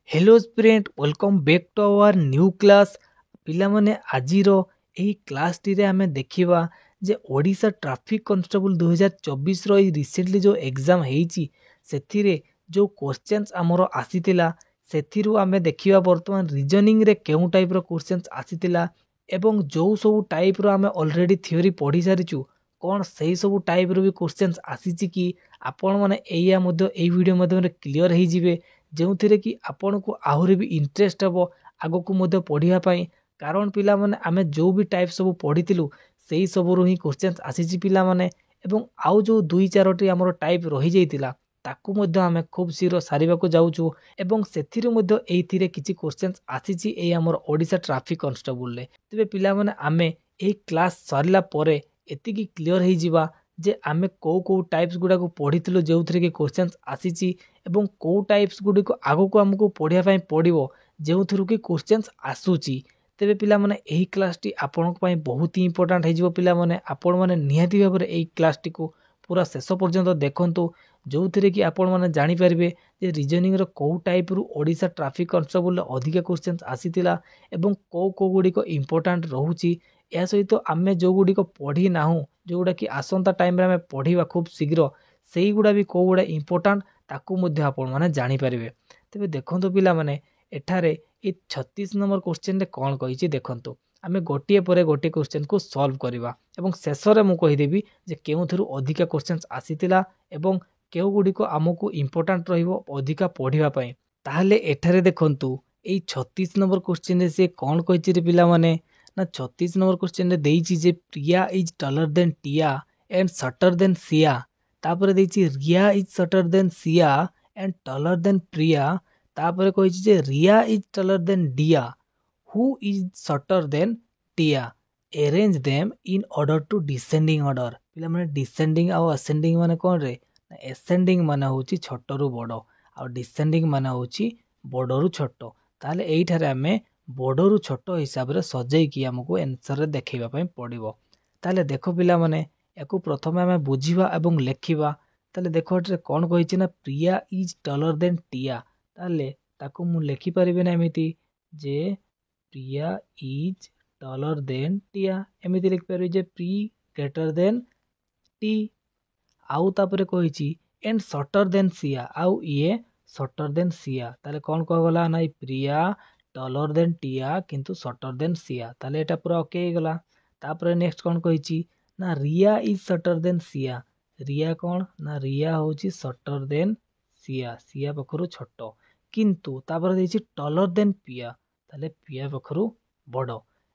Hello student welcome back to our new class पिला माने आजिर एही क्लास टी रे हमें देखिबा जे ओडिशा ट्रैफिक कांस्टेबल 2024 रो रिसेंटली जो एग्जाम हेची सेथिरे जो क्वेश्चंस हमरो आसीतिला सेथिरु हमें देखिबा वर्तमान रीजनिंग रे केउ टाइप रो क्वेश्चंस आसीतिला एवं जो सब टाइप रो हमें ऑलरेडी थ्योरी पढ़ी सारिचु कोन सही सब टाइप रो भी क्वेश्चंस आसीची कि आपण माने एया मध्ये एई वीडियो मध्ये क्लियर हे जिवे जो थिरे कि आपण को आहुरी भी इंटरेस्ट हबो आगो को मध्ये पढ़िया पई कारण पिला माने आमे जो भी टाइप सब पढ़ितिलु सेही सब रो ही क्वेश्चंस आसीची पिला माने एवं आउ जो दुई चारोटी हमरो टाइप रही जाइतिला ताकू मध्ये आमे खूब शीघ्र सारिबा को जाउछु एवं सेथिरे मध्ये एइथिरे किछि क्वेश्चंस आसीची एई हमर ओडिसा ट्रैफिक कांस्टेबल ले तबे पिला माने आमे एई क्लास सरला परे एतिकी क्लियर हे जिबा जे आमे को टाइप्स गुडा को पढ़ितिलु जेउथरे के क्वेश्चंस आसीची एवं को टाइप्स गुडी को आगो को हमको पढ़िया पई पड़िबो जेउथरु के क्वेश्चंस आसुची तेबे पिला माने एही क्लास टी आपन पई बहुत ही इंपोर्टेंट हे जिवो पिला माने आपन माने निहाती भाबरे एही क्लास टी को पूरा शेष पर्यंत देखंतु जोउथरे कि आपन माने जानि परिबे जे रीजनिंग रो को टाइप रु ओडिसा ट्रैफिक कांस्टेबल अधिक क्वेश्चंस आसीतिला एवं को गुडी को इंपोर्टेंट रहूची या सहित आमे जो गुडी को पढ़ी नाहु जोडा कि आसंता टाइम रे आमे पढ़ीबा खूब शीघ्र सेही गुडा भी को गुडा इंपोर्टेंट ताकू मध्ये आपण माने जानि परिबे तबे देखंतु पिला माने एठारे ए 36 नंबर क्वेश्चन रे कोन कहिछि देखंतु आमे गोटिए परे गोटे क्वेश्चन को सॉल्व करिबा एवं शेष रे मु कहि देबी जे केउथरु अधिक क्वेश्चंस आसीतिला एवं केउ गुडी को हमकु इंपोर्टेंट रहिबो अधिक पढ़िबा पई ताहले एठारे देखंतु ए 36 नंबर क्वेश्चन रे से कोन कहिछि रे पिला माने ना 36 नंबर क्वेश्चन रे देइछि जे Priya is taller than Tiya and shorter than Siya तापर देइछि Riya is shorter than Siya and taller than Priya तापर कहिछि जे Riya is taller than Diya who is shorter than Tiya arrange them in order to descending order पिला माने डिसेंडिंग आ असेंडिंग माने कोन रे एसेंडिंग माने होछि छोट रु बड़ आ डिसेंडिंग माने होछि बड़ रु छोट ताले एई थारे हमें बड़ रु छोट हिसाब रे सजै कि हमको आंसर रे देखैबा पई पड़िबो ताले देखो पिला माने याकू प्रथमे हमें बुझिबा एवं लेखिबा ताले देखो एटे कोन कहिछि ना प्रिया इज टॉलर देन टिया ताले ताकू मु लेखि परिबे ना एमिति जे प्रिया इज टॉलर देन टिया एमिति लिख परिबे जे प्री ग्रेटर देन टी आउ तापरे कहिछि एंड शॉर्टर देन सिया आउ ये शॉर्टर देन सिया ताले कोन कह गला ना प्रिया टॉलर देन टिया किंतु शॉर्टर देन सिया ताले एटा पूरा ओके गला तापरे नेक्स्ट कोन कहिछि ना रिया इज शॉर्टर देन सिया रिया कोन ना रिया होछि शॉर्टर देन सिया सिया पखरु छोट किंतु तापर देछि टॉलर देन पिया ताले पिया पखरु बड़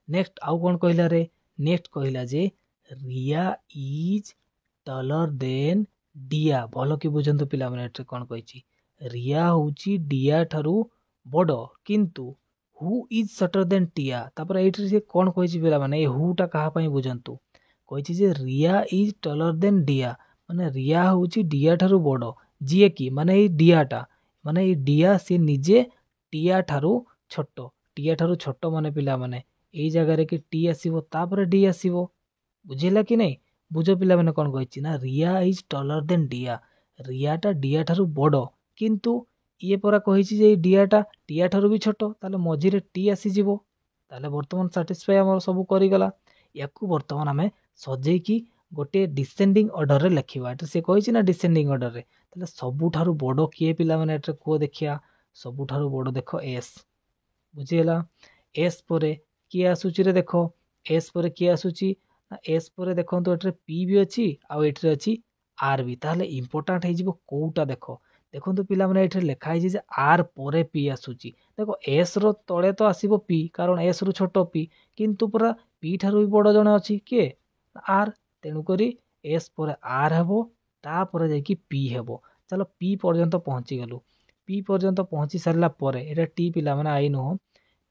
नेक्स्ट आउ कोन कहिला रे नेक्स्ट कहिला जे रिया इज टॉलर देन डिया भलो कि बुझंतु पिला माने एटे कोन कहिछि रिया होछि डिया ठारू बड़ किंतु हु इज शॉर्टर देन टिया तापर एठी से कोन कहिछि पिला माने ए हु टा कहा पई बुझंतु कहिछि जे रिया इज टॉलर देन डिया माने रिया होछि डिया ठारू बड़ जिए कि माने ए डिया टा माने ए डिया से निजे टिया ठारू छोट माने पिला माने एई जगह रे कि टी आसीबो तापर डी आसीबो बुझिला कि नै बुझो पिला माने कोन कहिछि ना रिया इज टॉलर देन डिया रिया टा डिया ठारू बड़ किंतु ये परा कहिछि जे डिया टा टिया ठारू भी छोट ताले मझी रे टी आसी जिवो ताले वर्तमान सैटिस्फाई हमर सब करि गला याकू वर्तमान हमें सजै कि गोटे डिसेंडिंग ऑर्डर रे लिखिबा एटा से कहिछि ना डिसेंडिंग ऑर्डर रे ताले सबु ठारू बड़ किए पिला माने एटा को देखिया सबु ठारू बड़ देखो एस बुझिला एस परे किए आसुची रे देखो एस परे किए आसुची ना एस परे देखंतु एटरे पी भी अछि आ एटरे अछि आर भी ताले इंपोर्टेंट हे जिवो कोउटा देखो देखंतु पिला माने एटरे लिखा है जे आर परे पी आसुची देखो एस रो तळे तो आसीबो पी कारण एस रो छोटो पी किंतु पूरा पी ठारू भी बड़ जणे अछि के आर तेनु करी एस परे आर हेबो ता परे जाय कि पी हेबो चलो पी पर्यंत पहुंची गलु पी पर्यंत पहुंची सरला परे एटा टी पिला माने आई नो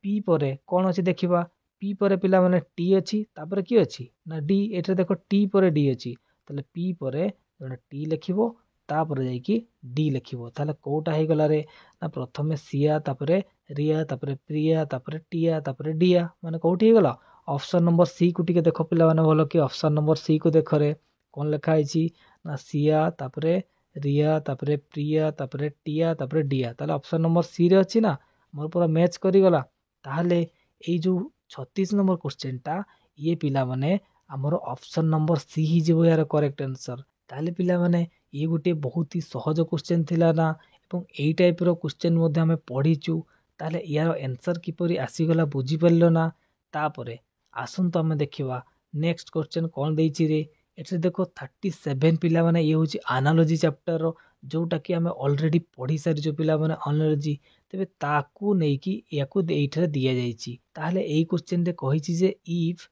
पी परे कोन अछि देखिबा पी परे पिला माने टी अछि तापर की अछि ना डी एठे देखो टी परे डी अछि ताले पी परे जने टी लिखिबो तापर जाय कि डी लिखिबो ताले कोटा हे गला रे ना प्रथमे सिया तापरे रिया तापरे प्रिया तापरे टिया तापरे डिया माने कोठी हे गला ऑप्शन नंबर सी को टिके देखो पिला माने बोलो कि ऑप्शन नंबर सी को देखो रे कोन लिखा आइछि ना सिया तापरे रिया तापरे प्रिया तापरे टिया तापरे डिया ताले ऑप्शन नंबर सी रे अछि ना मोर पूरा मैच करिगला ताहले एई जो 36 नंबर क्वेश्चनटा ये पिला माने हमर ऑप्शन नंबर सी ही जीवो यार करेक्ट आंसर। ताहले पिला माने ये गोटे बहुत ही सहज क्वेश्चन थिला ना एवं एई टाइप रो क्वेश्चन मध्ये हमें पढ़ीचु ताहले यार आंसर किपरि आसीगला बुझी पारलो ना। तापरे आसुन तो हमें देखिवा नेक्स्ट क्वेश्चन कौन देइछि रे। एठे देखो 37 पिला माने ये होछि एनालॉजी चैप्टर रो जोटा कि हमें ऑलरेडी पढ़ी सारिछु पिला माने एनालॉजी। तेबे ताकू नै कि याकू एइठरे दिया जाइछि ताहले एई क्वेश्चन रे कहिछि जे if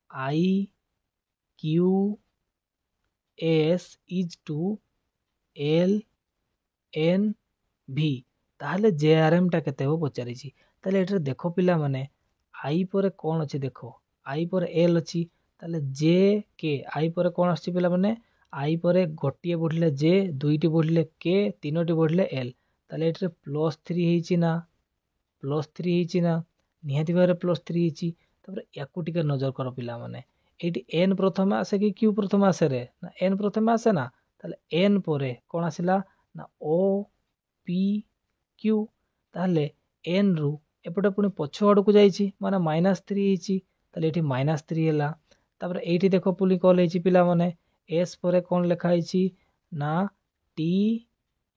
I Q S is to L N V ताहले जेआरएम टा केते हो पचारिछि। ताहले एठरे देखो पिला माने आई परे कोन अछि देखो आई परे एल अछि ताहले जे के आई परे कोन अछि पिला माने आई परे गोटिए बढ़ले जे दुईटी बढ़ले के तीनोटी बढ़ले एल ताहले एठरे +3 हेछि ना +3 हेछि ना निहाती भारे +3 हेछि। तापर याकू टिके नजर करो पिला माने एटी एन प्रथम आसे कि क्यू प्रथम आसे रे ना एन प्रथम आसे ना ताहले एन परे कोन आसिला ना ओ पी क्यू ताहले एन रु एपटे पुणी पछ आड़कू जाइछि माने -3 हेछि ताहले एठी -3 होला। तापर एठी देखो पुली कॉल हेछि पिला माने एस परे कोन लिखा हेछि ना टी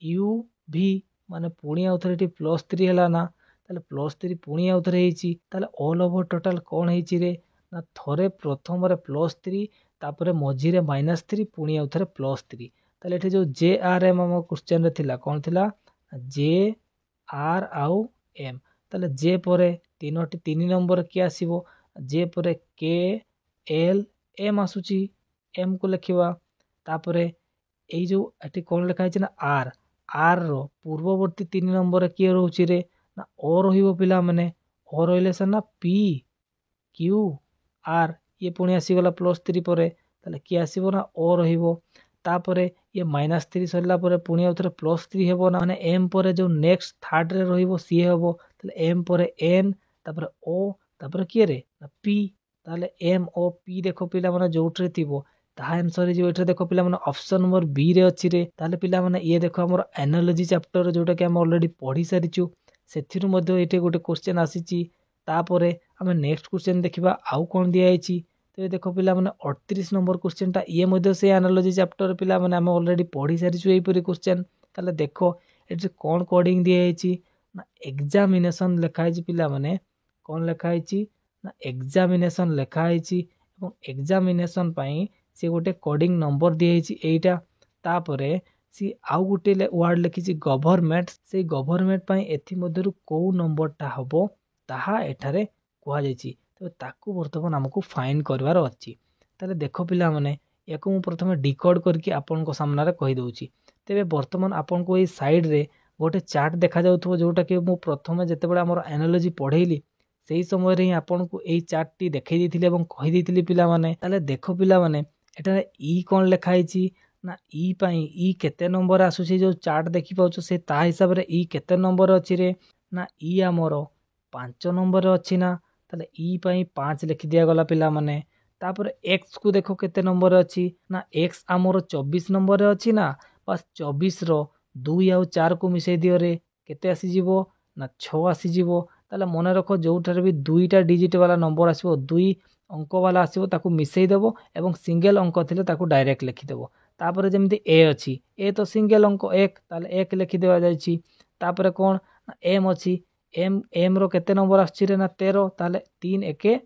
यू भी माने पुणी आउथरे एठी +3 होला ना ताहले +3 पुणी आउथरे हेछि ताहले ऑल ओवर टोटल कोन हेछि रे ना थरे प्रथम रे +3 तापरे मझिरे -3 पुणी आउथरे +3 ताहले एठी जो जे आर एम हम क्वेश्चन रे थिला कोन थिला जे आर आउ एम ताहले जे परे तीन नंबर के आसीबो जे परे के एल एम आसुची एम को लिखिबा। तापरे एई जो एठी कोन लिखा हेछि ना आर आर रो पूर्ववर्ती 3 नंबर के रहउची रे ना ओ रहिबो पिला माने ओ रहिले से ना पी क्यू आर ये पुणी आसी गला +3 परे ताले के आसीबो ना ओ रहिबो। तापरे ये -3 सरला परे पुणी आउथरे +3 हेबो ना माने एम परे जो नेक्स्ट थर्ड रे रहिबो सी हेबो ताले एम परे एन तापरे ओ तापरे के रे ना पी ताले एम ओ पी देखो पिला माने जोउठरे थिबो ताहा आंसर जे एठरे देखो पिला माने ऑप्शन नंबर बी रे अछि रे। ताले पिला माने ये देखो हमर एनालॉजी चैप्टर जोटा कि हम ऑलरेडी पढ़ी सारिछु सेथिरु मध्ये एटे गोटे क्वेश्चन आसीची। तापरे हमें नेक्स्ट क्वेश्चन देखिबा आउ कोन दिया हेछि तो देखो पिला माने 38 नंबर क्वेश्चन टा ये मध्ये से एनालॉजी चैप्टर पिला माने हम ऑलरेडी पढ़ी सारिछु एई परी क्वेश्चन। ताले देखो एटे कोन कोडिंग दिया हेछि ना एग्जामिनेशन लिखा हेछि पिला माने कोन लिखा हेछि ना एग्जामिनेशन लिखा हेछि एवं एग्जामिनेशन पई से गोटे कोडिंग नंबर दिया हेछि एइटा। तापरे सी आउ गोटे वर्ड लिखिछि गवर्नमेंट से गवर्नमेंट पई एथि मध्यरु को नंबर टा हबो ताहा एठारे कुहा जाइछि तो ताकू वर्तमान हमकु फाइंड करवार अछि। ताले देखो पिला माने याकू मु प्रथमे डिकोड करके आपन को सामना रे कहि दउछि। तेबे वर्तमान आपन को ए साइड रे गोटे चार्ट देखा जाउथबो जोटा कि मु प्रथमे जते बडा हमर एनालॉजी पढेइली सेही समय रे आपन को ए चार्ट टी देखै दिथिले एवं कहि दिथिले पिला माने। ताले देखो पिला माने एटा ई कोन लिखा हेछि ना ई पई ई केते नंबर आसुछि जो चार्ट देखि पाउछो से ता हिसाब रे ई केते नंबर अछि रे ना ई हमर 5 नंबर अछि ना ताले ई पई 5 लिखि दिया गला पिला माने। तापर x को देखो केते नंबर अछि ना x हमर 24 नंबर अछि ना बस 24 रो 2 आउ 4 को मिसै दियो रे केते आसी जीवो ना 6 आसी जीवो। ताले मने रखो जोठारे भी दुईटा डिजिट वाला नंबर आसीबो 2 अंक वाला आसीबो ताकू मिसै देबो एवं सिंगल अंक थिले ताकू डायरेक्ट लिखि देबो। तापर जेमति ए अछि ए तो सिंगल अंक 1 ताले 1 लिखि देबा जायछि। तापर कोन एम अछि एम रो केते नंबर आछि रे ना 13 ताले 3 1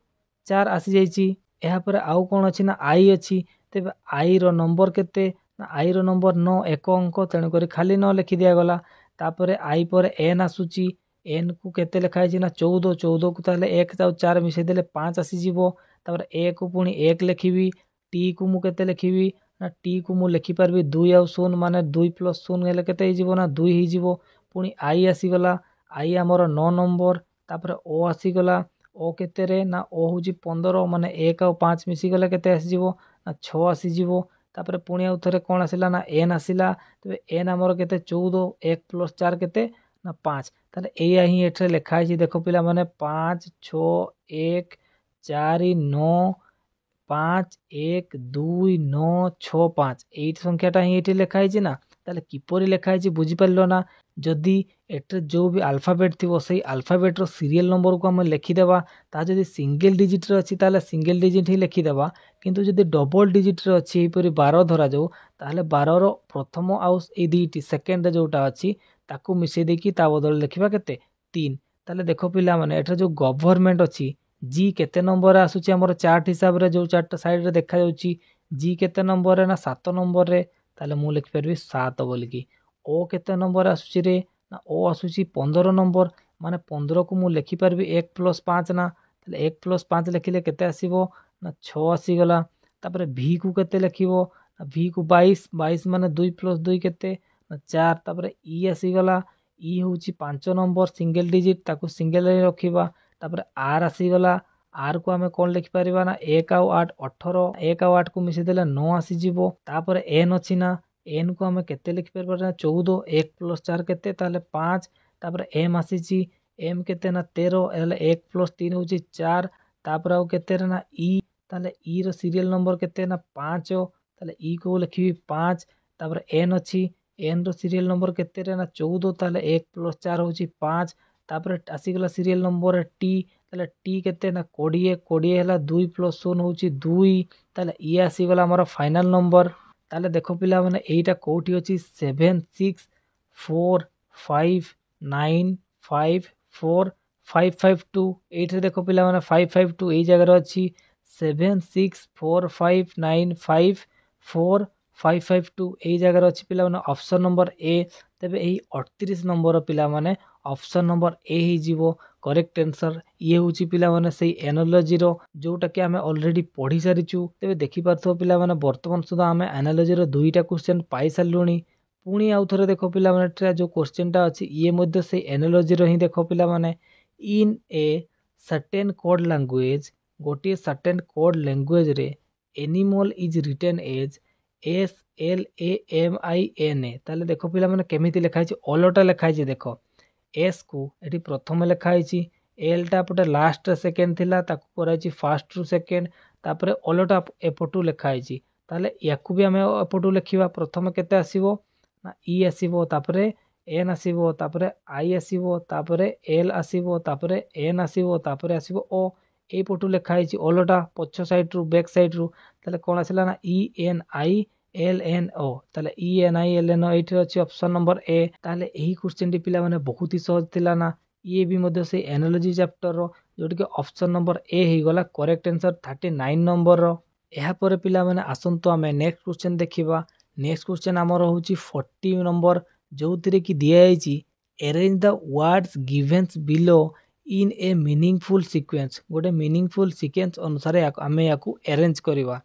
4 आसी जायछि। एहा पर आउ कोन अछि ना आई अछि तेबे आई रो नंबर केते ना आई रो नंबर 9 एक अंक तेनु करी खाली 9 लिखि दिया गला। तापर आई पर एन आसुची एन को केते लिखा है ना 14 14 को ताले 1 ताउ 4 मिसै देले 5 आसी जीवो। तापर ए को पुणी 1 लिखिबी टी को मु केते लिखिबी ना टी को मु लिखि परबी 2 आउ 0 माने 2 + 0 हेले केते हिजिवो ना 2 हिजिवो। पुणी आई आसी गला आई हमर 9 नंबर तापर ओ आसी गला ओ केते रे ना ओ होजी 15 माने 1 आउ 5 मिसि गला केते आसी जीवो ना 6 आसी जीवो। तापर पुणी आउ थरे कोन आसिला ना एन आसिला तबे एन हमर केते 14 1 + 4 केते ना 5 ताले एया ही एठरे लिखा है देखो पिला माने 5 6 1 4 9 5 1 2 9 6 5 8 संख्याटा ही एठी लिखा है ना ताले किपरि लिखा है बुझी पारलो ना। जदि एटे जो भी अल्फाबेट थी से अल्फाबेट रो सीरियल नंबर को आम लिखिदेवा ता जदि सिंगल डिजिट रे अच्छी ताले सिंगल डिजिट ही लिखिदेवा किंतु जदि डबल डिजिट रे अच्छी एपरि 12 धरा जाऊ ताले 12 रो प्रथम आउ ए दुईटी सेकेंड जोटा अच्छी ताकू मिसई देकी ता बदल लिखिबा केते 3 ताले देखो पिला माने एटा जो गवर्नमेंट अच्छी जी केते नंबर आसुची हमर चार्ट हिसाब रे जो चार्ट साइड रे देखा जाउची जी केते नंबर रे ना 7 नंबर रे ताले मु लिखि परबी 7 बोलिकी ओ केते नंबर आसुची रे ना ओ आसुची 15 नंबर माने 15 को मु लिखि परबी 1 + 5 ना ताले 1 + 5 लिखिले केते आसीबो ना 6 आसी गला तापरे भी को केते लिखिबो भी को 22 22 माने 2 + 2 केते ना 4 तापरे ई आसी गला ई होउची 5 नंबर सिंगल डिजिट ताकू सिंगल रे रखिबा तापरे आर आसी गला आर को आमे कोन लिखि परिबा ना 1 ଆଉ 8 18 1 ଆଉ 8 को मिसि देले 9 आसी जिवो तापरे एन अछि ना एन को आमे केते लिखि परबा ना 14 1 + 4 केते ताले 5 तापरे एम आसीची एम केते ना 13 एले 1 + 3 होची 4 तापरे आउ केते रे ना ई ताले ई रो सीरियल नंबर केते ना 5 ताले ई को लिखिबी 5 तापरे एन अछि एन रो सीरियल नंबर केते रे ना 14 ताले 1 + 4 होची 5 तापरे आसी गला सीरियल नंबर टी ताले टी केते ना 20 20 हला 2 + 0 होची 2 ताले ई आसी गला हमर फाइनल नंबर ताले देखो पिला माने एटा कोठी अछि 7 6 4 5 9 5 4 552 एठे देखो पिला माने 552 एई जगह रे अछि 7 6 4 5 9 5 4 552 एई जगह रे अछि पिला माने ऑप्शन नंबर ए तबे एई 38 नंबर पिला माने ऑप्शन नंबर ए ही जीवो करेक्ट आंसर ये होची पिला माने सेही एनालॉजी रो जोटा कि हमें ऑलरेडी पढ़ी सारिचु तबे देखि पारथो पिला माने वर्तमान सुधा हमें एनालॉजी रो दुईटा क्वेश्चन पाई सारलुनी पुणी आउ थरे देखो पिला माने जो क्वेश्चन टा अछि ये मध्ये से एनालॉजी रो ही देखो पिला माने in a certain code language गोटे सर्टेन कोड लैंग्वेज रे animal is written as SLAMINA ताले देखो पिला माने केमिति लिखा है अलटा लिखा है देखो एस को एटी प्रथम लिखा है एल टा पटे लास्ट सेकेंड थिला ताकू कराई फास्ट रु सेकेंड तापरे अलटा एपटू लिखा है ताले याकू भी हमें एपटू लिखिबा प्रथम केते आसीबो ना ई आसीबो तापरे एन आसीबो तापरे आई आसीबो तापरे एल आसीबो तापरे एन आसीबो तापरे आसीबो ओ ए पटू लिखा है अलटा पछ साइड रु बैक साइड रु ताले कोन आसिला ना ENILNO ताले ENILNO एठी अछि ऑप्शन नंबर ए ताले एही क्वेश्चन टी पिला माने बहुत ही सहज थिला ना ये भी मध्ये से एनालॉजी चैप्टर रो जोटी के ऑप्शन नंबर ए ही गला करेक्ट आंसर 39 नंबर रो एहा पर पिला माने आसंतो हमें नेक्स्ट क्वेश्चन देखिबा नेक्स्ट क्वेश्चन हमर होची 40 नंबर जोतिरे की दिया आइची arrange the words givens below in a meaningful sequence गोटे मीनिंगफुल सीक्वेंस अनुसार आमे याकू अरेंज करबा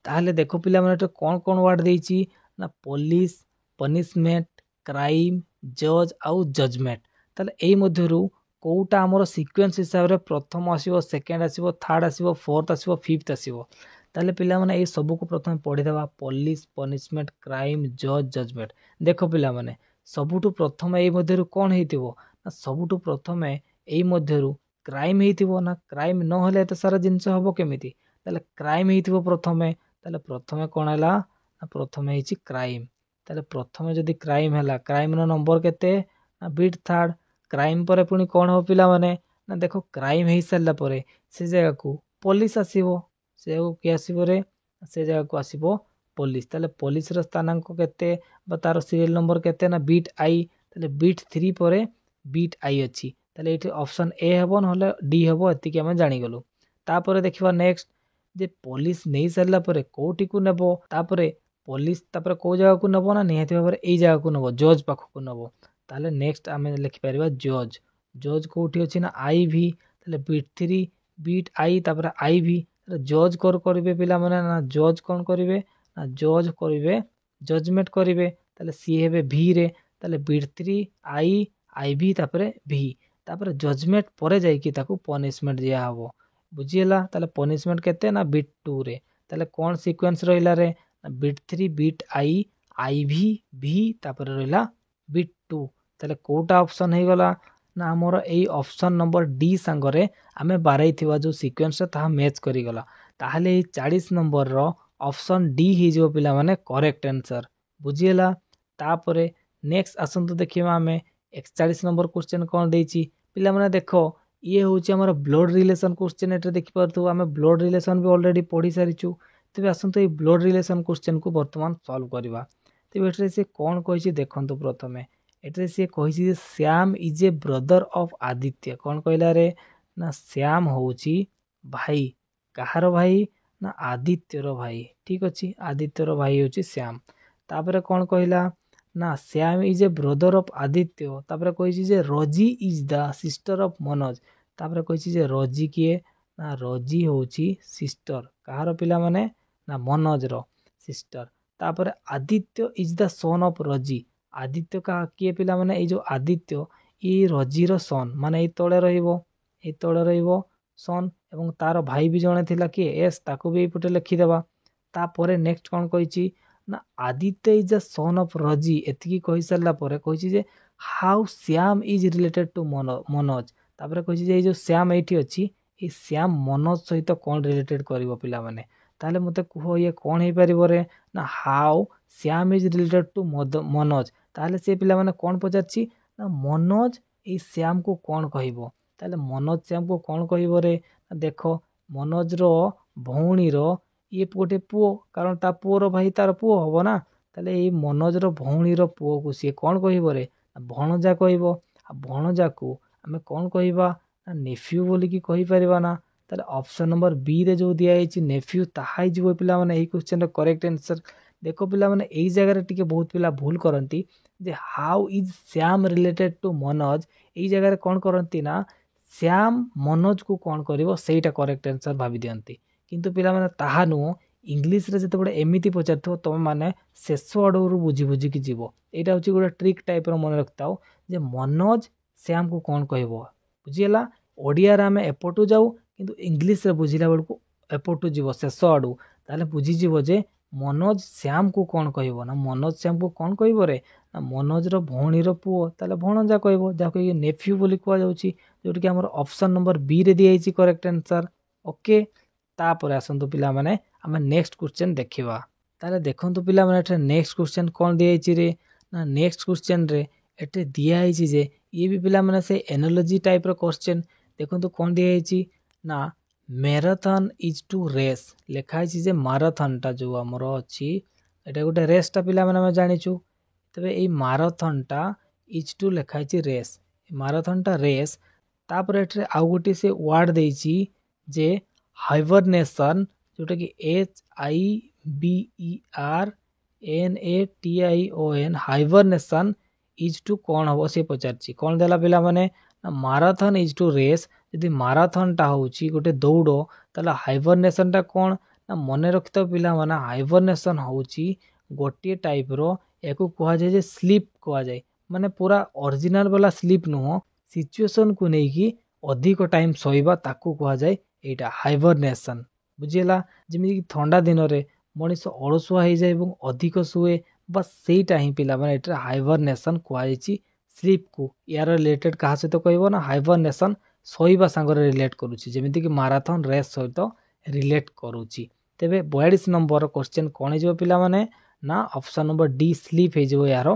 ताहले देखो पिला माने कोन कोन वर्ड देइची ना पुलिस पनिशमेंट क्राइम जज आउ जजमेंट ताले एई मध्यरु कोउटा हमर सीक्वेंस हिसाब रे प्रथम आसीबो सेकंड आसीबो थर्ड आसीबो फोर्थ आसीबो फिफ्थ आसीबो ताले पिला माने एई सब को प्रथम पढी देबा पुलिस पनिशमेंट क्राइम जज जजमेंट देखो पिला माने सबुटु प्रथम एई मध्यरु कोन हेतिबो ना सबुटु प्रथम एई मध्यरु क्राइम हेतिबो ना क्राइम न होले त सारा जिंस हबो केमिति ताले क्राइम हेतिबो प्रथमे ताले प्रथमे कोन हला ना प्रथमे हिची क्राइम ताले प्रथमे जदी क्राइम हला क्राइम रो नंबर केते ना बीट थर्ड क्राइम परे पुनी कोन हो पिला माने ना देखो क्राइम हेई सल्ला परे से जगह को पुलिस आसीबो से के आसीबो रे से जगह को आसीबो पुलिस ताले पुलिस रो स्थानांक केते बा तार सीरियल नंबर केते ना बीट आई ताले बीट 3 परे बीट आई अछि ताले एठी ऑप्शन ए हेबो नहले डी हेबो एति के हम जानि गलु तापरे देखिबा नेक्स्ट जे पुलिस नै सरला परे कोठी को नेबो तापरे पुलिस तापरे को जगह को नेबो ना निहाती भाबरे एई जगह को नेबो जज पाखो को नेबो ताले नेक्स्ट आमे लिखि परिबा जज जज कोठी अछि ना आईवी ताले बीट 3 बीट आई तापरे आईवी जज कर करिवे पिला माने ना जज कोन करिवे ना जज करिवे जजमेंट करिवे ताले सी हेबे भी रे ताले बीट 3 आई आईवी तापरे भी तापरे जजमेंट परे जाई कि ताकू पनिशमेंट दिया हबो बुझिएला ताले पनिशमेंट केते ना बीट 2 रे ताले कोन सीक्वेंस रहिला रे ना बीट 3 बीट आई आईवी भी तापरे रहिला बीट 2 ताले कोटा ऑप्शन हे गला ना हमर एई ऑप्शन नंबर डी संगरे आमे बाराई थिवा जो सीक्वेंस ता मैच करी गला ताहले 40 नंबर रो ऑप्शन डी ही जो पिला माने करेक्ट आंसर बुझिएला तापरे नेक्स्ट आसंतो देखिबा हमें 41 नंबर क्वेश्चन कौन देछि पिला माने देखो ये होची हमर ब्लड रिलेशन क्वेश्चन एटे देखि परतु आमे ब्लड रिलेशन भी ऑलरेडी पढ़ी सारिछु तेबे आसंतो ए ब्लड रिलेशन क्वेश्चन को वर्तमान सॉल्व करबा तेबे एटे से कौन कहिछि देखंतु प्रथमे एटे से कहिछि जे Shyam is a brother of Aditya कौन कहला रे ना श्याम होची भाई कहार भाई ना आदित्यर भाई ठीक अछि आदित्यर भाई होची श्याम तापरे कौन कहला ना Shyam is a brother of Aditya तापरे कहिछि जे रोजी is the sister of Manoj तापरे कहिछि जे रोजी किए ना रोजी होची सिस्टर कहार पिला माने ना मनोज रो सिस्टर तापरे Aditya is the son of रोजी आदित्य का किए पिला माने ए जो आदित्य ई रोजी रो सन माने ए तळे रहइबो सन एवं तार भाई भी जणे थिला कि एस ताको भी पटे लिखि देबा तापरे नेक्स्ट कोन कहिछि ना Aditya is the son of Rosy एतिकी कहि सरला परे कहिछि जे how Shyam is related to Manoj तापरे कहिछि जे ए जो श्याम एठी अछि ए श्याम मनोज सहित कोन रिलेटेड करिवो पिला माने ताले मते कुहो ये कोन हे परिबो रे ना how Shyam is related to Manoj ताले से पिला माने कोन पचाछि ना मनोज ए श्याम को कोन कहिबो ताले मनोज श्याम को कोन कहिबो रे देखो मनोज रो भौणी रो ये गोटे पुओ कारण ता पुओर भाई तार पुओ हबो ना ताले ए मनोज रो भौणी रो पुओ को से कोन कहिबो रे भणजा कहिबो आ भणजा को हमें कोन कहिबा ना नेफ्यू बोली की कहि परिबा ना ताले ऑप्शन नंबर बी रे जो दिया है नेफ्यू ताहाई जीवो पिला माने एई क्वेश्चन रो करेक्ट आंसर देखो पिला माने एई जगह रे टिके बहुत पिला भूल करंती जे how is Shyam related to Manoj एई जगह रे कोन करंती ना श्याम मनोज को कोन करिवो सेटा करेक्ट आंसर भाबी दियंती किंतु पिला माने ताहा नु इंग्लिश रे जते बडे एमिति पचारथो तमे माने शेष अडोरु बुझी बुझी की जीवो एटा होची गोटे ट्रिक टाइप रो मन रखताओ जे मनोज श्याम को कोन कहबो बुझियला ओडिया रे हमें एपटू जाऊ किंतु इंग्लिश रे बुझिला बेलको एपटू जीवो शेष अडू ताले बुझी जीवो जे मनोज श्याम को कोन कहबो ना मनोज श्याम को कोन कहबो रे ना मनोज रो भौणी रो पुओ ताले भणजा कहबो जाको ये नेफ्यू बोली कुआ जाउची जोटी कि हमर ऑप्शन नंबर बी रे दिया हिची करेक्ट आंसर ओके तापर आसंतु पिला माने हमें नेक्स्ट क्वेश्चन देखिबा ताले देखंतु पिला माने एठे नेक्स्ट क्वेश्चन कोन दिया हिची रे ना नेक्स्ट क्वेश्चन रे एठे दिया हिची जे ये भी पिला माने से एनालॉजी टाइप रो क्वेश्चन देखंतु कोन दिया हिची ना मैराथन इज टू रेस लिखा हिची जे मैराथन टा जो हमर अछि एटा गोटे रेस टा पिला माने हम जानिचु तबे ए मैराथन टा इज टू लिखा हिची रेस मैराथन टा रेस तापर एठे आउ गोटे से वर्ड देइची जे हाइबरनेशन जोटा कि HIBERNATION हाइबरनेशन इज टू कौन हम से पचारची कौन देला पिला माने मैराथन इज टू रेस यदि मैराथन टा होची गोटे दौड़ ताला हाइबरनेशन टा कौन ना मने रखितो पिला माने हाइबरनेशन होची गोटे टाइप रो एको कहा जाय जे स्लीप कहा जाय माने पूरा ओरिजिनल वाला स्लीप नुहो सिचुएशन को नहीं कि अधिक टाइम सोइबा ताकू कहा जाय एटा हाइबरनेशन बुझिला जेमि कि ठंडा दिन रे मनीष अलसुआ हो जाए और अधिक शुए बस सेटा ही पिला माने एटा हाइबरनेशन कहा जायछि स्लीप को यार रिलेटेड कहा सहित कहबो ना हाइबरनेशन सोइबा संग रिलेट करूछि जेमिति कि मैराथन रेस सहित रिलेट करूछि तेबे 42 नंबर क्वेश्चन कोन हिजो पिला माने ना ऑप्शन नंबर डी स्लीप हे जो यार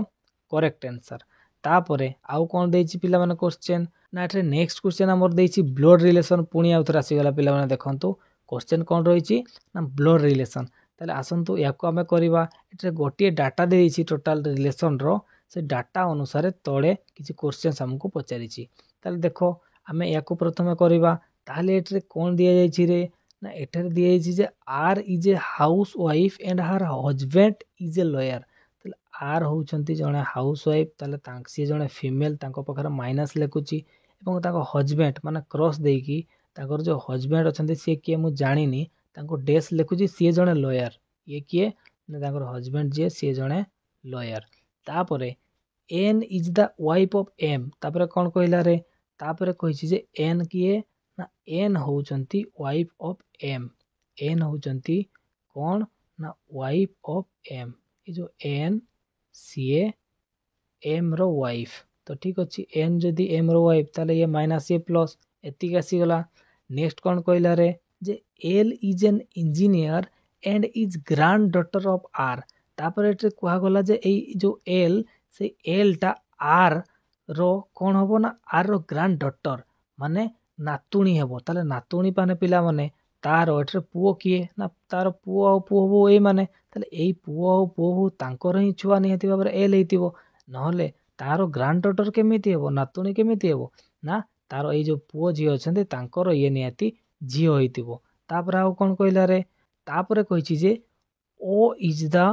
करेक्ट आंसर तापरे आउ कोन देछि पिला माने क्वेश्चन ना एठे नेक्स्ट क्वेश्चन हमर देछि ब्लड रिलेशन पुनी आउथरा आसी गला पिला माने देखंतु क्वेश्चन कोन रहिछि ना ब्लड रिलेशन ताले आसंतु याको हमें करबा एठे गोटिए डाटा देछि टोटल रिलेशन रो से डाटा अनुसार तळे किछि क्वेश्चन हमको पचारिछि ताले देखो हमें याको प्रथमे करबा ताले एठे कोन दिया जायछि रे ना एठे दिया जायछि जे R is a housewife and her husband is a lawyer ताले आर होउछंती जणे हाउस वाइफ ताले तांक सी जणे फीमेल तांको पखर माइनस लेकुछि एवं तांको हस्बैंड माने क्रॉस देकी तांकर जो हस्बैंड अछंती से के मु जानिनी तांको डेस लेकुछि से जणे लॉयर ये किए ना तांकर हस्बैंड जे से जणे लॉयर तापरे N is the wife of M तापरे कोन कहला रे तापरे कहिछि जे एन किए ना एन होउछंती वाइफ ऑफ एन होउछंती कोन ना वाइफ ऑफ एम ये जो एन सी एम रो वाइफ तो ठीक अछि एन जदी एम रो वाइफ ताले ये माइनस ए प्लस एतिक आसी गला नेक्स्ट कोन कहला रे जे L is an engineer and is granddaughter of R तापर एटे कुहा गला जे ए जो एल से एल टा आर रो कौन हम ना आर रो ग्रांड डॉटर माने नातुणी हेबो ताले नातुणी पाने पिला माने तार एठरे पुओ किए ना तार पुओ आ पुओ बो ए माने ताले एई पुओ आ पुओ बो तांकर ही छुआ निहाती भाबरे एल हेतिबो नहले तार ग्रांड डॉटर केमिति हेबो नातुणी केमिति हेबो ना तार एई जो पुओ झियो अछन्ते तांकर ये निहाती झियो होइतिबो तापर आउ कोन कहला रे तापरे कहिछि जे O is the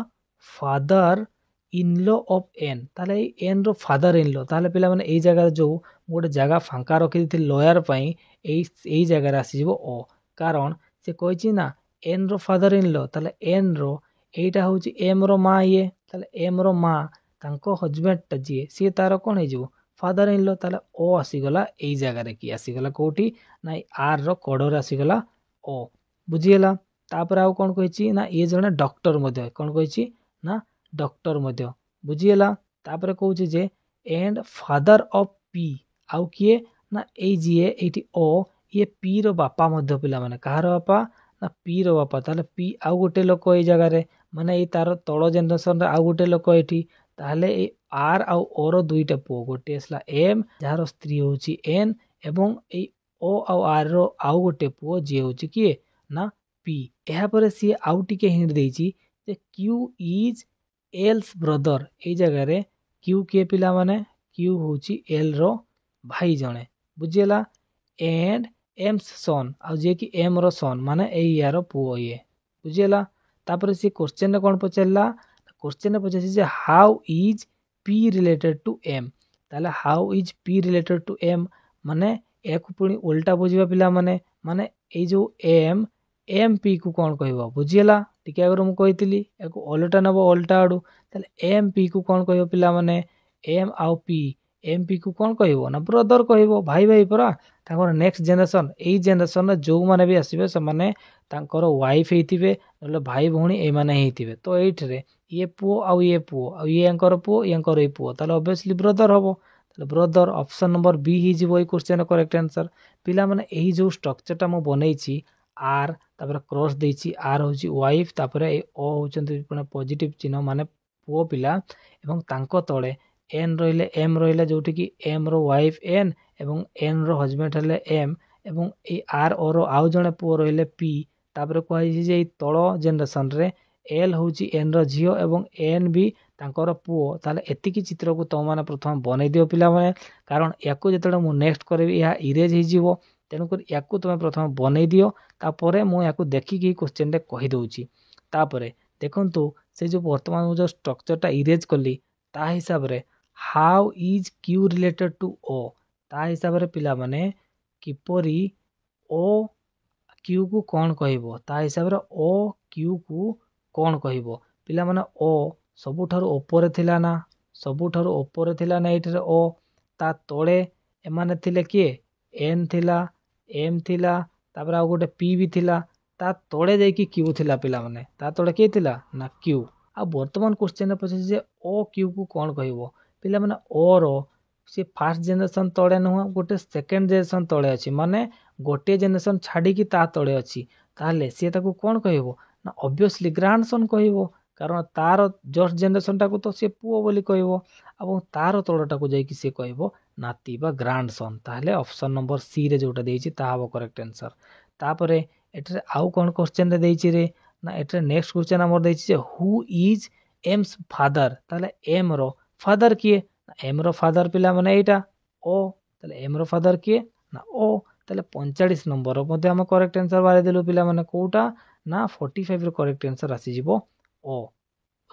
father in law of N ताले एन रो फादर इनलो ताले पिला माने एई जगह जो गोटे जगह फांका रखी दिथिल लॉयर पई एई जगह आसी जिवो ओ कारण से कहिछि ना एन रो फादर इनलो ताले एन रो एइटा होछि एम रो मा ये ताले एम रो मा तांको हजबैंड टा जिए सी तार कोन हे जिवो फादर इनलो ताले ओ आसी गला एई जगह रे की आसी गला कोठी ना आर रो कोडर आसी गला ओ बुझियला तापर आउ कोन कहिछि ना ये जने डॉक्टर मध्ये कोन कहिछि ना डॉक्टर मध्ये बुझियला तापर कहूछि जे एंड फादर ऑफ पी आउ किए ना एई जिए एठी ओ ये पी रो बापा मध्ये पिला माने कहार बापा ना पी रो बापा ताले पी आउ गोटे लोक एई जगह रे माने एई तार तळ जनरेशन रे आउ गोटे लोक एठी ताले ए आर आउ ओ रो दुईटा पो गोटे असला एम जार स्त्री होछि एन एवं एई ओ आउ आर रो आउ गोटे पो जे होछि किए ना पी एहा परे सी आउ टिके हिंट देछि जे क्यू इज एल्स ब्रदर एई जगह रे क्यू के पिला माने क्यू होछि एल रो भाई जणे बुझियला एंड एम्स सन आ जे कि एम रो सन माने एई यारो पुओ ये बुझियला तापर से क्वेश्चन रे कोन पचैला क्वेश्चन रे पचैछि जे how is P related to M ताले how is P related to M माने एक पुणी उल्टा बुझिबा पिला माने माने एई जो एम एम पी को कोन कहबो बुझियला टिके अगर मु कहितली एको ओल्टा नबो ओल्टा आडू ताले एम पी को कोन कहबो पिला माने एम आउ पी एम पी को कोन कहबो ना ब्रदर कहबो भाई भाई परा तांकर नेक्स्ट जनरेशन एई जनरेशन रे जो माने भी आसीबे से माने तांकर वाइफ हेतिबे नले भाई भौणी ए माने हेतिबे तो एठरे ये पुओ आउ ये अंकर पुओ यांकर ए पुओ ताले ऑब्वियसली ब्रदर हबो ताले ब्रदर ऑप्शन नंबर बी ही जिवो ए क्वेश्चन करेक्ट आंसर पिला माने एही जो स्ट्रक्चर टा मु बनेइछि आर तापर क्रॉस देछि आर होछि वाइफ तापर ए ओ होचंती पुना पॉजिटिव चिन्ह माने पुओ पिला एवं तांको तळे एन रहिले एम रहिले जोठी कि एम रो वाइफ एन एवं एन रो हस्बैंड हले एम एवं ए आर ओ रो आउ जणे पुओ रहिले पी तापर कहै जे तळ जनरेशन रे एल होछि एन रो झियो एवं एन भी तांकर पुओ ताले एतिकी चित्र को तो माने प्रथम बनै दियो पिला माने कारण याको जेतडे मु नेक्स्ट करबी या इरेज हि जीवो तेणुकर याकू तुम प्रथम बनै दियो तापरे मु याकू देखिकी क्वेश्चन रे कहि दउची तापरे देखंतु से जो वर्तमान जो स्ट्रक्चर टा इरेज कली ता हिसाब रे how is Q related to O ता हिसाब रे पिला माने किपरि ओ क्यू को कोन कहबो ता हिसाब रे ओ क्यू को कोन कहबो पिला माने ओ सबुठारु ऊपर थिला ना सबुठारु ऊपर थिला ना एठरे ओ ता तळे एमाने थिले किए एन थिला एम थिला तापर आ गोटे पी भी थिला ता तळे जाई कि क्यू थिला पिला माने ता तळे के थिला ना क्यू आ वर्तमान क्वेश्चन रे पछे जे ओ क्यू को कोन कहबो पिला माने ओ रो से फर्स्ट जनरेशन तळे न गोटे सेकंड जनरेशन तळे अछि माने गोटे जनरेशन छाडी कि ता तळे अछि ताले से ताको कोन कहबो ना ऑब्वियसली ग्रांडसन कहबो कारण तार जस्ट जनरेशन टाको तो से पुओ बोली कहबो अब तार तळटाको जाई कि से कहबो नाती बा ग्रांडसन ताले ऑप्शन नंबर सी रे जोटा देछि ता हबो करेक्ट आंसर तापरे एटरे आउ कोन क्वेश्चन रे देछि रे ना एटरे नेक्स्ट क्वेश्चन हमर देछि जे हु इज एम्स फादर ताले एम रो फादर किए ना एम रो फादर पिला माने एटा ओ ताले एम रो फादर किए ना ओ ताले 45 नंबर मध्ये हम करेक्ट आंसर बारे देलु पिला माने कोटा ना 45 रो करेक्ट आंसर आसी जिवो ओ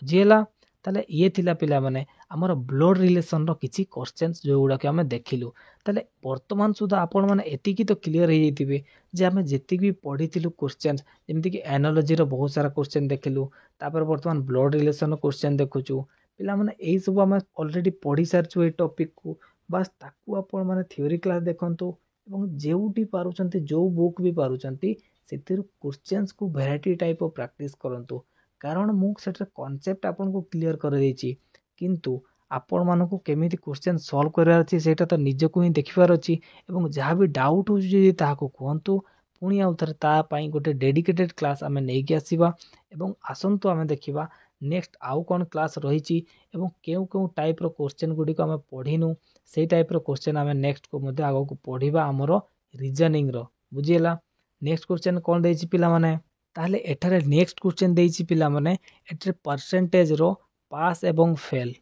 जेला ताले ये थिला पिला माने हमर ब्लड रिलेशन रो किछि क्वेश्चंस जो गुडा के हमें देखिलु ताले वर्तमान सुधा आपण माने एतिकी तो क्लियर हे जैतिबे जे हमें जेतिक भी पढितिलु क्वेश्चंस जेमिति कि एनालॉजी रो बहुत सारा क्वेश्चन देखिलु तापर वर्तमान ब्लड रिलेशन रो क्वेश्चन देखुचु पिला माने एई सब हमें ऑलरेडी पढि सारछु ए टॉपिक को बस ताकू आपण माने थ्योरी क्लास देखंतु एवं जेउटी पारुचंती जो बुक भी पारुचंती सेतिर क्वेश्चंस को वैरायटी टाइप ऑफ प्रैक्टिस करंतु कारण मु सेटर कांसेप्ट आपन को क्लियर कर देछि किंतु आपण मानको को केमिति क्वेश्चन सॉल्व करार अछि सेटा तो निजको ही देखिबार अछि एवं जहाँ भी डाउट हो जे ताहा को कहंतु पुणी आउ थरे ता पई गोटे डेडिकेटेड क्लास आमे नै कि आसीबा एवं आसंतु आमे देखिबा नेक्स्ट आउ कोन क्लास रहिछि एवं केउ केउ टाइप रो क्वेश्चन गुडी को आमे पढिनु से टाइप क्वेश्चन आम नेक्स्ट को आगे को पढ़ा आमर रिजनिंग बुझीगला। नेक्स्ट क्वेश्चन कौन देछि पिला माने ताहले एठारे नेक्स्ट क्वेश्चन देछि पिला माने एठारे परसेंटेज रो पास एवं फेल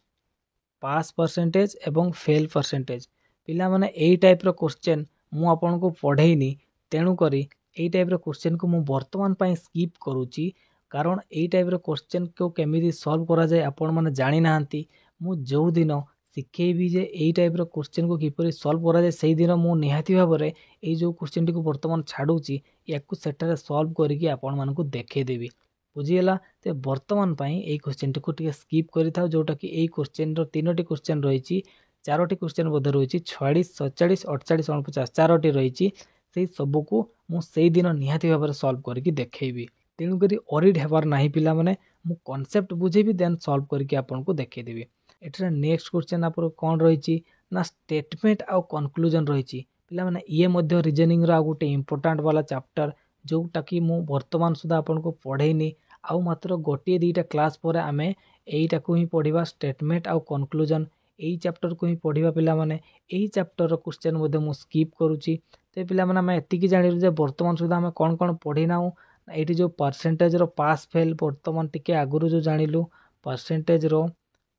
पास परसेंटेज एवं फेल परसेंटेज पिला माने एई टाइप रो क्वेश्चन मु आपन को पढ़ेइनी तेणु करी एई टाइप रो क्वेश्चन को मु वर्तमान पई स्किप करूची कारण एई टाइप रो क्वेश्चन को केमिति सॉल्व करा जाय आपन माने जानि नाहंती। मु जो दिन शिखेबी जे एई टाइप रो क्वेश्चन को किपरि सॉल्व करा जाय सेही दिन मु निहाती भाबरे एई जो क्वेश्चन टी को वर्तमान छाडुची याकू सेटारे सॉल्व करिकि आपन मानकु को देखै देबी बुझीगला। ते वर्तमान पई एई क्वेश्चन टी को टिके स्किप करि थाओ जोटा कि एई क्वेश्चन रो तीनोटी क्वेश्चन रहिची चारोटी क्वेश्चन बोध रही 46 47 48 49 चारोटी रही से सबू को मुझे दिन निहाती भाव सॉल्व करके देखी तेणुक अरिड हेबार नहीं पिला माने मु कॉन्सेप्ट बुझेबी देन सॉल्व करके आपन को देखदेवी। एठारे नेक्स्ट क्वेश्चन आप कौन रही ना स्टेटमेंट आउ कनक्लूजन रही पिला माने ये मध्य रीजनिंग रो गोटे इंपोर्टाट वाला चैप्टर जोटा कि मु वर्तमान सुधा आपन को पढ़ेनी आउ मात्र गोटे दुईटा क्लास पर आम एटा को ही पढ़ा स्टेटमेंट आउ कनक्लूजन यही चैप्टर को ही पढ़ा पिला माने यही चैप्टर क्वेश्चन मु स्किप करुच्ची। तो पिला माने आम एतिकी जानिलु जे वर्तमान सुधा आम कौन कौन पढ़ी नाउ ये जो परसेंटेज रो पास फेल वर्तमान टिके आगुरु जो जानिलु परसेंटेज रो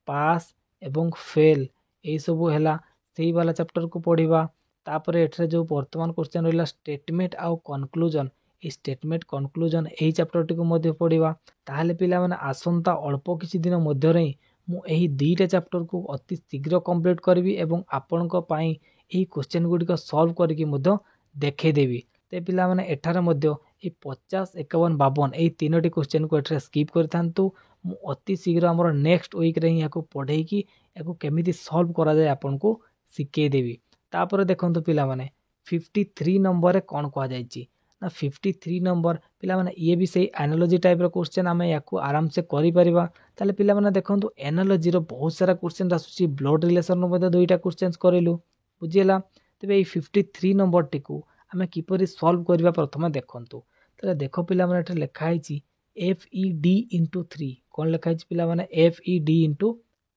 पास एवं फेल यही सब है से वाला चैप्टर को पढ़ा। तापर एठरे जो वर्तमान क्वेश्चन रहा स्टेटमेंट आउ कनक्लूजन ये स्टेटमेंट कनक्लूजन यही चैप्टर टी को पढ़ा। ताहले पिला माने आसंता अल्प किछि दिन मध्य रे मु एही दुईटा चैप्टर को अति शीघ्र कंप्लीट करी एवं आपणक पई एही क्वेश्चन गुड़िक सॉल्व करके मध्य देखदेवी। ते पिला माने एठारे मध्य ए 50 51 52 एही तीनोटी क्वेश्चन को एठारे स्किप करथांतु मु अति शीघ्र हमर नेक्स्ट वीक रे ही याको पढ़ेकी याको केमिति सॉल्व करा जाय आपन को सिखे देवी। तापर देखंतु पिला माने 53 नंबर रे कोन कहा जायछि ना 53 नंबर पिला माने ये भी सही एनालॉजी टाइप रो क्वेश्चन आमे याकू आराम से करि परिबा। ताले पिला माने देखंतु एनालॉजी रो बहुत सारा क्वेश्चन आसुची ब्लड रिलेशन रो मध्ये दुईटा क्वेश्चंस करिलु बुझियला। तबे ए 53 नंबर टिकू आमे किपरि सॉल्व करबा प्रथमे देखंतु। ताले देखो पिला माने एटा लिखा आइछि FED * 3 कोन लिखा आइछि पिला माने FED *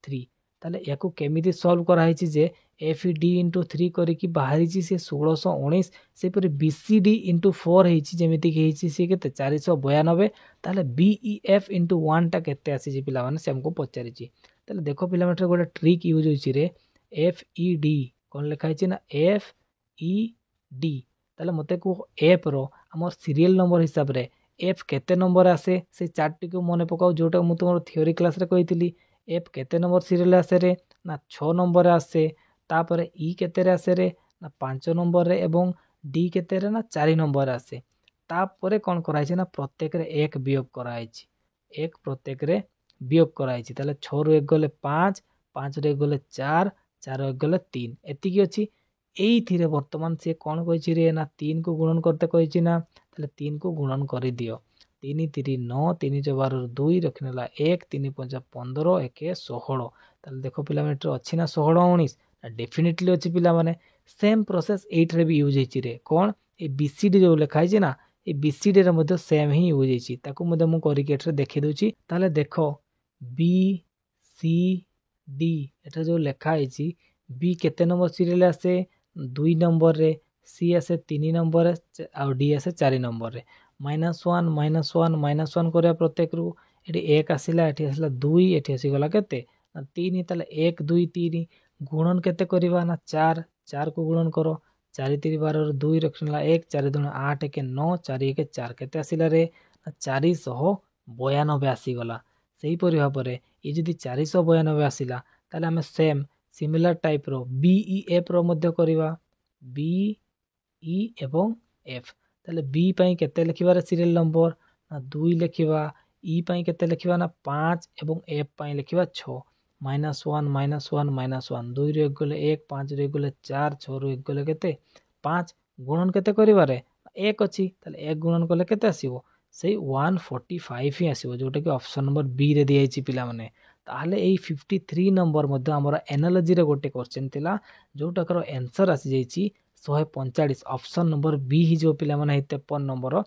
3 ताले याकू केमिति सॉल्व करा आइछि जे FED * 3 करिकि बाहरी से 1619 से पर BCD * 4 हेछि जेमिति कि हेछि से केते 492 ताले BEF * 1 टा केते आसी जे पिला माने से हमको पचारिछि। ताले देखो पिला माने गोटे ट्रिक यूज होइछि रे FED कोन लिखा आइछि ना FED ताले मते को F रो हमर सीरियल नंबर हिसाब रे F केते नंबर आसे से चार्ट टी को मने पकाओ जोटा मु तुमरो थ्योरी क्लास रे कहितली F केते नंबर सीरियल आसे रे ना 6 नंबर आसे तापर ई केते रे आसे रे ना 5 नंबर रे एवं डी केते रे ना 4 नंबर आसे। तापर कोन कराइ छै ना प्रत्येक रे एक वियोग कराइ छै एक प्रत्येक रे वियोग कराइ छै ताले 6 रो 1 गले 5 5 रो 1 गले 4 4 रो 1 गले 3 एतिकी अछि। एई थिरे वर्तमान से कोन कहै छै रे ना 3 को गुणन करते कहै छै ना ताले 3 को गुणन करि दियो 3 3 9 3 12 2 रखनेला 1 3 5 15 1 16 ताले देखो पिला माने अछि ना 16 19 डेफिनेटली अच्छी पिला माने सेम प्रोसेस एट रे भी यूज हेछि रे कोन ए बीसीडी जो लिखाइ छै ना ए बीसीडी रे मध्ये सेम ही यूज हेछि ताको मध्ये मु करि के एठरे देखि दोछि। ताले देखो बी सी डी एठरे जो लिखा हेछि बी केते नंबर सीरियल आसे 2 नंबर रे सी आसे 3 नंबर रे आ डी आसे 4 नंबर रे -1 -1 -1 करे प्रत्येक रु एठी 1 आसिला एठी आसिला 2 एठी आसी गला केते 3 ताले 1 2 3 गुणन केते करिवा ना 4 4 को गुणन करो 4 3 12 2 रखनला 1 4 2 8 1 9 4 1 4 केते आसिला रे 492 आसी गला। सही परि भाबरे ये जदी 492 आसिला ताले हमें सेम सिमिलर टाइप रो BEF रो मध्य करिवा BE एवं F ताले B पई केते लिखिबा रे सीरियल नंबर ना 2 लिखिबा E पई केते लिखिबा ना 5 एवं F पई लिखिबा 6 -1 -1 -1 2 रे 1 गले 1 5 रे 1 गले 4 6 रे 1 गले केते 5 गुणन केते करिवा रे 1 अछि ताले 1 गुणन कले केते आसीबो सेही 145 ही आसीबो जोटा कि ऑप्शन नंबर बी रे दिया छि पिला माने। ताहले एई 53 नंबर मध्ये हमर एनालॉजी रे गोटे क्वेश्चन थिला जोटा कर आंसर आसी जाई छि 145 ऑप्शन नंबर बी ही जो पिला माने 53 नंबर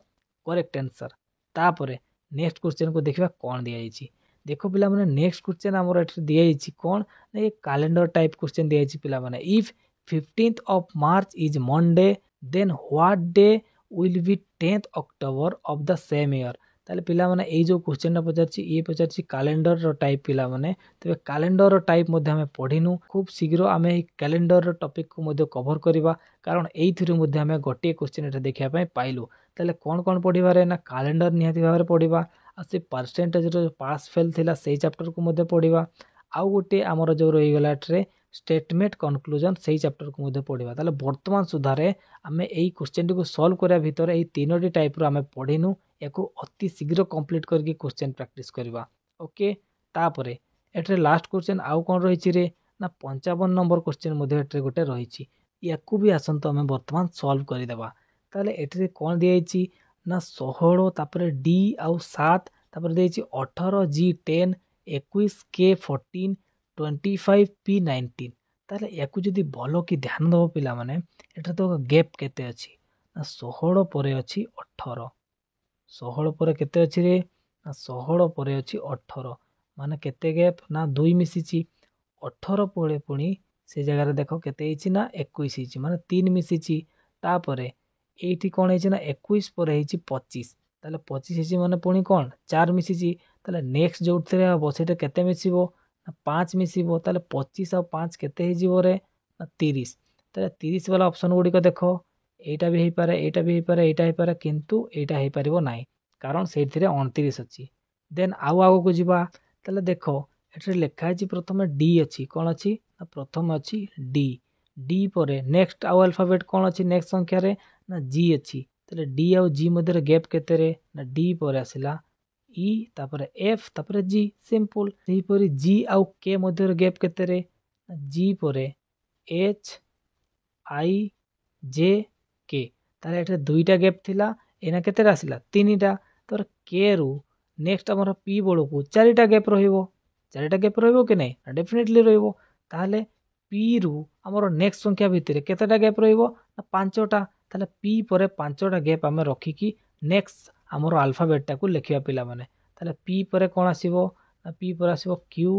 करेक्ट आंसर। तापरे नेक्स्ट क्वेश्चन को देखिबा कोन दिया छि देखो पिला माने नेक्स्ट क्वेश्चन हमर एठ दिया हिची कोन ना ये कैलेंडर टाइप क्वेश्चन दिया हिची पिला माने if 15th of March is Monday then what day will be 10th October of the same year ताले पिला माने ए जो क्वेश्चन पचारछि ये पचारछि कैलेंडर रो टाइप पिला माने तबे कैलेंडर रो टाइप मध्ये हमें पढिनु खूब शीघ्र हमें ए कैलेंडर रो टॉपिक को मध्ये कवर करबा कारण एई थ्रू मध्ये हमें गोटे क्वेश्चन एटा देखिया पय पाइलु ताले कोन पढिबा रे ना कैलेंडर निहाती भाबरे पढिबा आ से परसेंटेज रो पास फेल थिला सेही चैप्टर को मध्ये पढिबा आउ गोटे हमर जो रही गला ट्रे स्टेटमेंट कंक्लूजन सही चैप्टर को मध्ये पढिबा ताले वर्तमान सुधारे हमें एई क्वेश्चन को सॉल्व करिया भितर एई तीनोटी टाइप रो हमें पढिनु एको अति शीघ्र कंप्लीट करके क्वेश्चन प्रैक्टिस करबा ओके तापरे एट्रे लास्ट क्वेश्चन आउ कोन रहिछि रे ना 55 नंबर क्वेश्चन मध्ये एट्रे गोटे रहिछि याकू भी आसंतो हमें वर्तमान सॉल्व करि देबा ताले एट्रे कोन दियैछि ना 16 तापरे डी आउ 7 तापरे देछि 18 जी 10 21 के 14 25 पी 19 ताले याकू जदी भलो कि ध्यान दबो पिला माने एटा तो गैप केते अछि ना 16 परे अछि 18 16 परे केते अछि रे ना 16 परे अछि 18 माने केते गैप ना 2 मिसिछि 18 परे पुनी से जगह रे देखो केते हिछि ना 21 हिछि माने 3 मिसिछि तापरे एठी कोन हिछि ना 21 परे हिछि 25 ताले 25 हिछि माने पुनी कोन 4 मिसिछि ताले नेक्स्ट जोउथरे हबो सेटा केते मिसिबो ना 5 मिसिबो ताले 25 और 5 केते हिजिबो रे ना 30 ताले 30 वाला ऑप्शन गुडी को देखो एटा भी हेई पारे एटा भी हेई पारे एटा हेई पारे किंतु एटा हेई परिबो नाही कारण सेथिरे 29 अछि देन आगो को जिबा ताले देखो एठरे लेखा अछि प्रथमे डी अछि कोन अछि ना प्रथम अछि डी डी परे नेक्स्ट आउ अल्फाबेट कोन अछि नेक्स्ट संख्या रे ना जी अछि ताले डी आउ जी मध्ये गैप केते रे ना डी परे आसिला ई तापरे एफ तापरे जी सिंपल सेही परी जी आउ के मध्ये गैप केते रे ना जी परे एच आई जे के ताले एठरे दुईटा गैप थिला एना केते आसिला तीनटा तर के रु नेक्स्ट हमर पी बळो को चारिटा गैप रहिबो कि नै डेफिनेटली रहिबो ताले पी रु हमर नेक्स्ट संख्या भितरे केतेटा गैप रहिबो ना पांचटा ताले पी परे पांचटा गैप हम रखी कि नेक्स्ट हमर अल्फाबेट टा को लिखिया पिला माने ताले पी परे कोन आसीबो ना पी परे आसीबो Q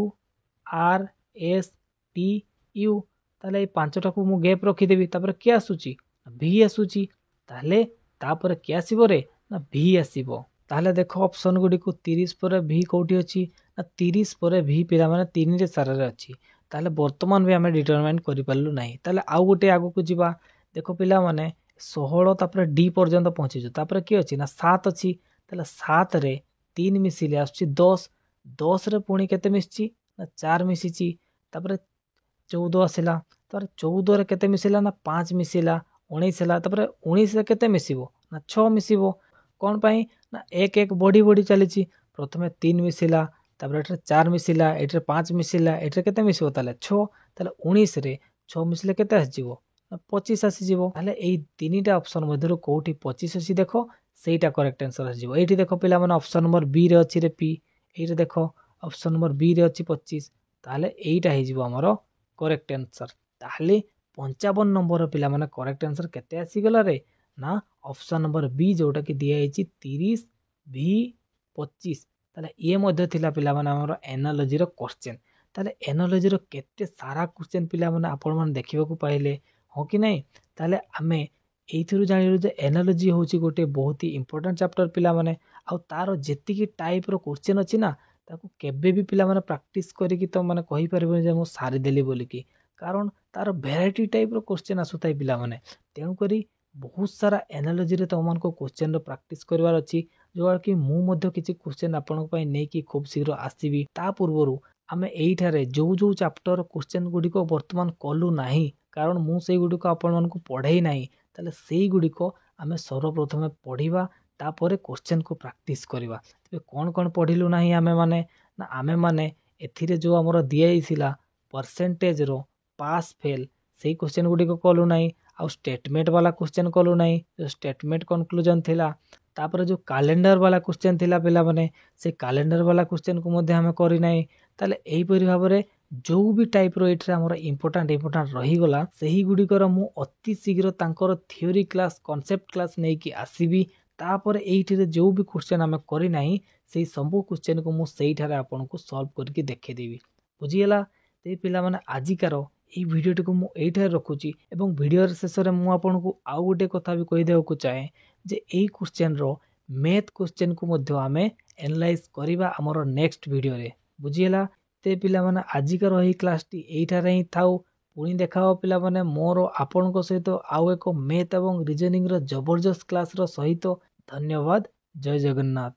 R S T U ताले ए पांचटा को मु गैप रखी देबी तापर के आसुची भी आसुची ताले तापर के आसीबो रे ना भी आसीबो ताले देखो ऑप्शन गुडी को 30 परे भी कोठी अछि ना 30 परे भी पिला माने 3 रे सारा रे अछि ताले वर्तमान भी हमें डिटरमाइन करि पालु नाही ताले आउ गोटे आगो को जिबा देखो पिला माने 16 तापर डी पर्यंत पहुंची जो तापर के अछि ना 7 अछि ताले 7 रे 3 मिसिले आछि 10 10 रे पुणी केते मिसछि ना 4 मिसिछि तापर 14 आसिला तापर 14 रे केते मिसिला ना 5 मिसिला 19 हला तापर 19 रे केते मिसिबो ना 6 मिसिबो कोन पई ना एक एक बॉडी चलीछि प्रथमे 3 मिसिला तापर एठरे 4 मिसिला एठरे 5 मिसिला एठरे केते मिसिबो ताले 6 ताले 19 रे 6 मिसिले केते आसीजिवो ना 25 आसीजिवो ताले एई तीनटा ऑप्शन मध्यरु कोठी 25 आसी देखो सेटा करेक्ट आंसर आसीजिवो एठी देखो पिला माने ऑप्शन नंबर बी रे अछि रे पी एठी देखो ऑप्शन नंबर बी रे अछि 25 ताले एटा हिजिवो हमरो करेक्ट आंसर ताले 55 नंबर पिला माने करेक्ट आंसर केते आसी गला रे ना ऑप्शन नंबर बी जोटा कि दिया हिची 30 भी 25 ताले ये मध्ये थिला पिला माने हमरो एनालॉजी रो क्वेश्चन ताले एनालॉजी रो केते सारा क्वेश्चन पिला माने आपण माने देखिबा को पाइले हो कि नै ताले हमें एइथरु जानिरु जे एनालॉजी होची गोटे बहुत ही इंपोर्टेंट चैप्टर पिला माने आ तारो जेति की टाइप रो क्वेश्चन अछि ना ताको केबे भी पिला माने प्रैक्टिस करी कि तो माने कहि परबो जे मो सारी देली बोली कि कारण तारो वैरायटी टाइप रो क्वेश्चन आसुताई पिला माने तेनु करी बहुत सारा एनालॉजी रे तो मन को क्वेश्चन रो प्रैक्टिस करवार अछि जो कि मु मध्ये किछि क्वेश्चन आपन पई नै कि खूब शीघ्र आसीबी ता पूर्वरु हमें एइठारे जो चैप्टर क्वेश्चन गुडी को वर्तमान कलु नाही कारण मु सेई गुडी को आपन मन को पढाई नाही ताले सेई गुडी को हमें सर्वप्रथम पढिबा तापरे क्वेश्चन को प्रैक्टिस करबा तबे कोन पढिलु नाही हमें माने एथिरे जो हमरो दिया हिसिला परसेंटेज रो पास फेल सेई क्वेश्चन गुडी को कलु नाही आ स्टेटमेंट वाला क्वेश्चन कलु नाही जो स्टेटमेंट कंक्लूजन थिला तापर जो कैलेंडर वाला क्वेश्चन थिला पिला माने से कैलेंडर वाला क्वेश्चन को मध्ये हमें करि नाही ताले एई परि भाबरे जो भी टाइप रो एठरे हमर इंपोर्टेंट रही गला सही गुडी कर मु अति शीघ्र तांकर थ्योरी क्लास कांसेप्ट क्लास नै कि आसीबी तापर एइठिरे जो भी क्वेश्चन आमे करी नाही सेई सब क्वेश्चन को मु सेइठारे आपनको सॉल्व करके देखेदेवी बुझीगला। ते पिला माने आजिकार এই ভিডিওটিକୁ ମୁଁ ଏଇଠାରେ ରଖୁଛି ଏବଂ ଭିଡ଼ିଓର ଶେଷରେ ମୁଁ ଆପଣଙ୍କୁ ଆଉ ଗୋଟେ କଥା ବି କହିଦେବାକୁ ଚାହେଁ ଯେ ଏଇ କ୍ୱେଶ୍ଚନର ମ୍ୟାଥ୍ କ୍ୱେଶ୍ଚନକୁ ମଧ୍ୟ ଆମେ ଏନାଲାଇଜ୍ କରିବା ଆମର ନେକ୍ସଟ ଭିଡ଼ିଓରେ ବୁଝିହେଲା। ते ପିଲାମାନେ ଆଜିକାର ଏହି କ୍ଲାସଟି ଏଇଠାରେ ହିଁ ଥାଉ। ପୁଣି ଦେଖା ହେବ ପିଲାମାନେ ମୋର ଆପଣଙ୍କ ସହିତ ଆଉ ଏକ ମ୍ୟାଥ୍ ଏବଂ ରିଜନିଂର ଜବରଦସ୍ତ କ୍ଲାସର ସହିତ। ଧନ୍ୟବାଦ। ଜୟ ଜଗନ୍ନାଥ।